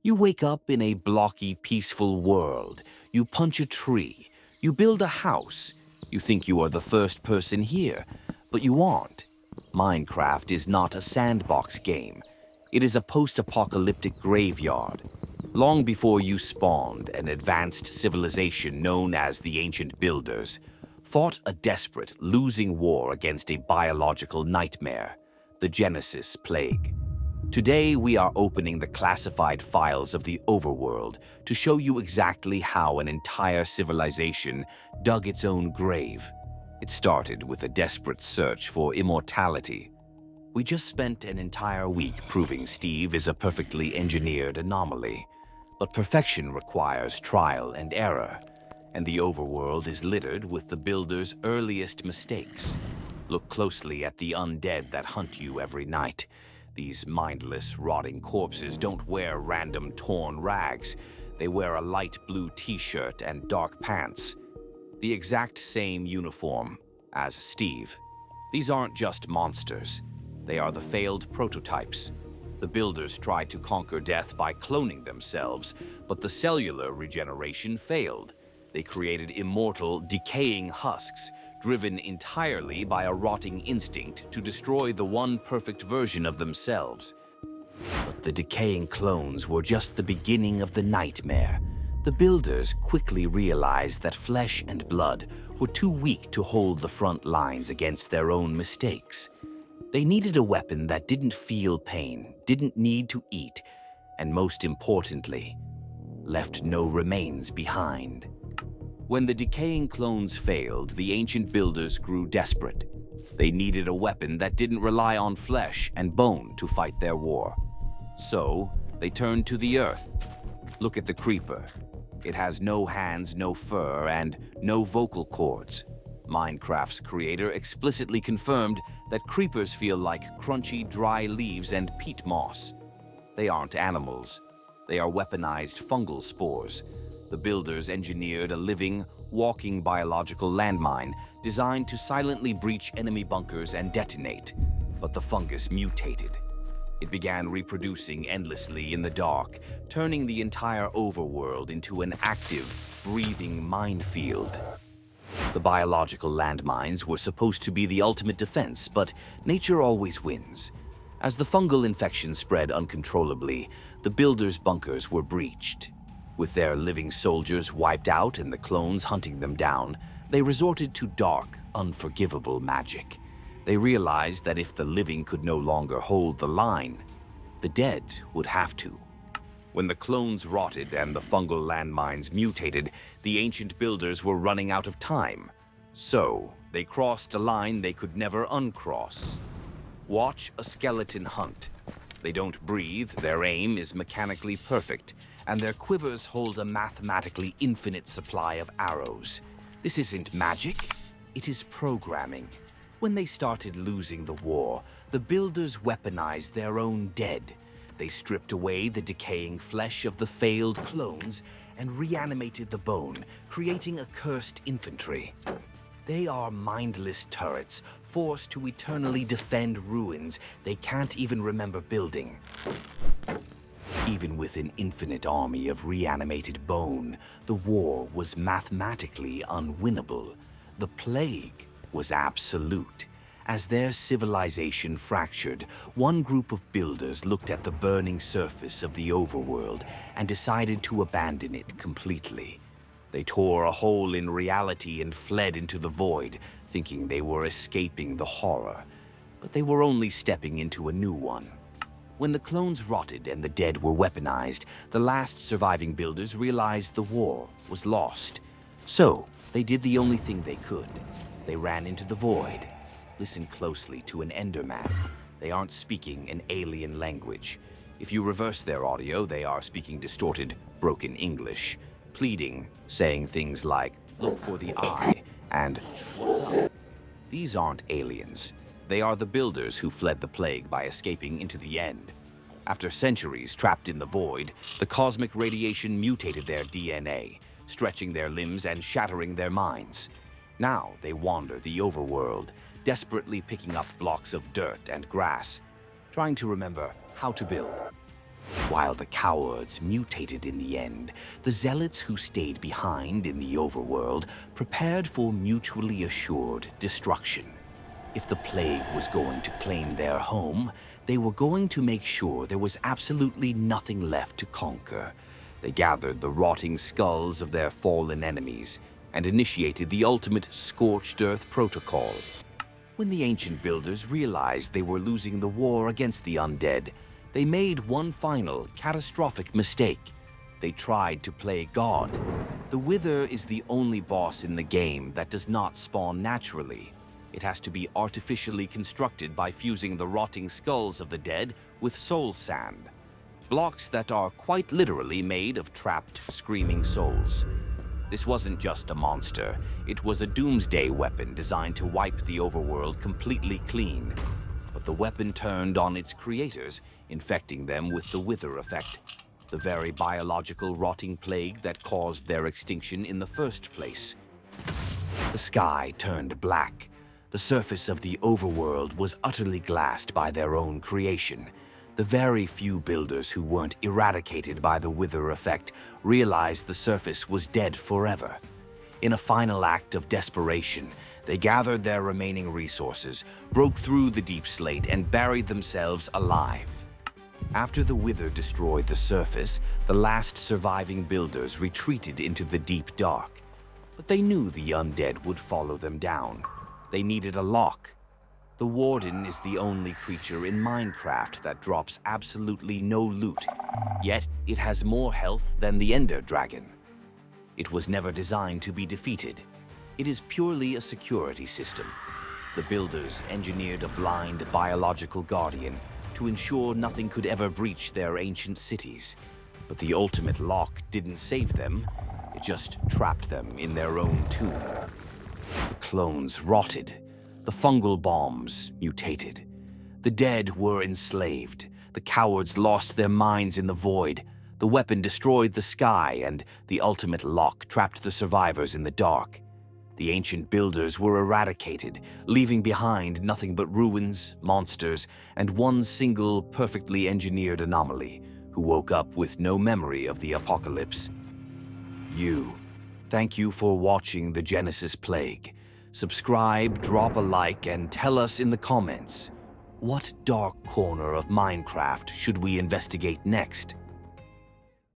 You wake up in a blocky, peaceful world. You punch a tree. You build a house. You think you are the first person here, but you aren't. Minecraft is not a sandbox game. It is a post-apocalyptic graveyard. Long before you spawned, an advanced civilization known as the Ancient Builders fought a desperate, losing war against a biological nightmare, the Genesis Plague. Today, we are opening the classified files of the Overworld to show you exactly how an entire civilization dug its own grave. It started with a desperate search for immortality. We just spent an entire week proving Steve is a perfectly engineered anomaly. But perfection requires trial and error, and the Overworld is littered with the Builder's earliest mistakes. Look closely at the undead that hunt you every night. These mindless, rotting corpses don't wear random torn rags. They wear a light blue t-shirt and dark pants. The exact same uniform as Steve. These aren't just monsters. They are the failed prototypes. The Builders tried to conquer death by cloning themselves, but the cellular regeneration failed. They created immortal, decaying husks, driven entirely by a rotting instinct to destroy the one perfect version of themselves. But the decaying clones were just the beginning of the nightmare. The Builders quickly realized that flesh and blood were too weak to hold the front lines against their own mistakes. They needed a weapon that didn't feel pain, didn't need to eat, and most importantly, left no remains behind. When the decaying clones failed, the Ancient Builders grew desperate. They needed a weapon that didn't rely on flesh and bone to fight their war. So, they turned to the earth. Look at the creeper. It has no hands, no fur, and no vocal cords. Minecraft's creator explicitly confirmed that creepers feel like crunchy, dry leaves and peat moss. They aren't animals. They are weaponized fungal spores. The Builders engineered a living, walking biological landmine designed to silently breach enemy bunkers and detonate. But the fungus mutated. It began reproducing endlessly in the dark, turning the entire Overworld into an active, breathing minefield. The biological landmines were supposed to be the ultimate defense, but nature always wins. As the fungal infection spread uncontrollably, the Builders' bunkers were breached. With their living soldiers wiped out and the clones hunting them down, they resorted to dark, unforgivable magic. They realized that if the living could no longer hold the line, the dead would have to. When the clones rotted and the fungal landmines mutated, the Ancient Builders were running out of time. So, they crossed a line they could never uncross. Watch a skeleton hunt. They don't breathe, their aim is mechanically perfect, and their quivers hold a mathematically infinite supply of arrows. This isn't magic, it is programming. When they started losing the war, the Builders weaponized their own dead. They stripped away the decaying flesh of the failed clones and reanimated the bone, creating a cursed infantry. They are mindless turrets, forced to eternally defend ruins they can't even remember building. Even with an infinite army of reanimated bone, the war was mathematically unwinnable. The plague was absolute. As their civilization fractured, one group of Builders looked at the burning surface of the Overworld and decided to abandon it completely. They tore a hole in reality and fled into the void, thinking they were escaping the horror. But they were only stepping into a new one. When the clones rotted and the dead were weaponized, the last surviving Builders realized the war was lost. So, they did the only thing they could. They ran into the void. Listen closely to an Enderman. They aren't speaking an alien language. If you reverse their audio, they are speaking distorted, broken English, pleading, saying things like, "Look for the eye," and "What's up?" These aren't aliens. They are the Builders who fled the plague by escaping into the end. After centuries trapped in the void, the cosmic radiation mutated their DNA, stretching their limbs and shattering their minds. Now they wander the Overworld, desperately picking up blocks of dirt and grass, trying to remember how to build. While the cowards mutated in the end, the zealots who stayed behind in the overworld prepared for mutually assured destruction. If the plague was going to claim their home, they were going to make sure there was absolutely nothing left to conquer. They gathered the rotting skulls of their fallen enemies and initiated the ultimate scorched earth protocol. When the ancient builders realized they were losing the war against the undead, they made one final, catastrophic mistake. They tried to play God. The Wither is the only boss in the game that does not spawn naturally. It has to be artificially constructed by fusing the rotting skulls of the dead with soul sand, blocks that are quite literally made of trapped, screaming souls. This wasn't just a monster, it was a doomsday weapon designed to wipe the overworld completely clean. But the weapon turned on its creators, infecting them with the Wither effect, the very biological rotting plague that caused their extinction in the first place. The sky turned black. The surface of the overworld was utterly glassed by their own creation. The very few builders who weren't eradicated by the Wither effect realized the surface was dead forever. In a final act of desperation, they gathered their remaining resources, broke through the deep slate, and buried themselves alive. After the Wither destroyed the surface, the last surviving builders retreated into the deep dark. But they knew the undead would follow them down. They needed a lock. The Warden is the only creature in Minecraft that drops absolutely no loot, yet it has more health than the Ender Dragon. It was never designed to be defeated. It is purely a security system. The builders engineered a blind biological guardian to ensure nothing could ever breach their ancient cities. But the ultimate lock didn't save them, it just trapped them in their own tomb. The clones rotted. The fungal bombs mutated. The dead were enslaved. The cowards lost their minds in the void. The weapon destroyed the sky, and the ultimate lock trapped the survivors in the dark. The ancient builders were eradicated, leaving behind nothing but ruins, monsters, and one single perfectly engineered anomaly who woke up with no memory of the apocalypse. Thank you for watching the Genesis Plague. Subscribe, drop a like, and tell us in the comments, what dark corner of Minecraft should we investigate next?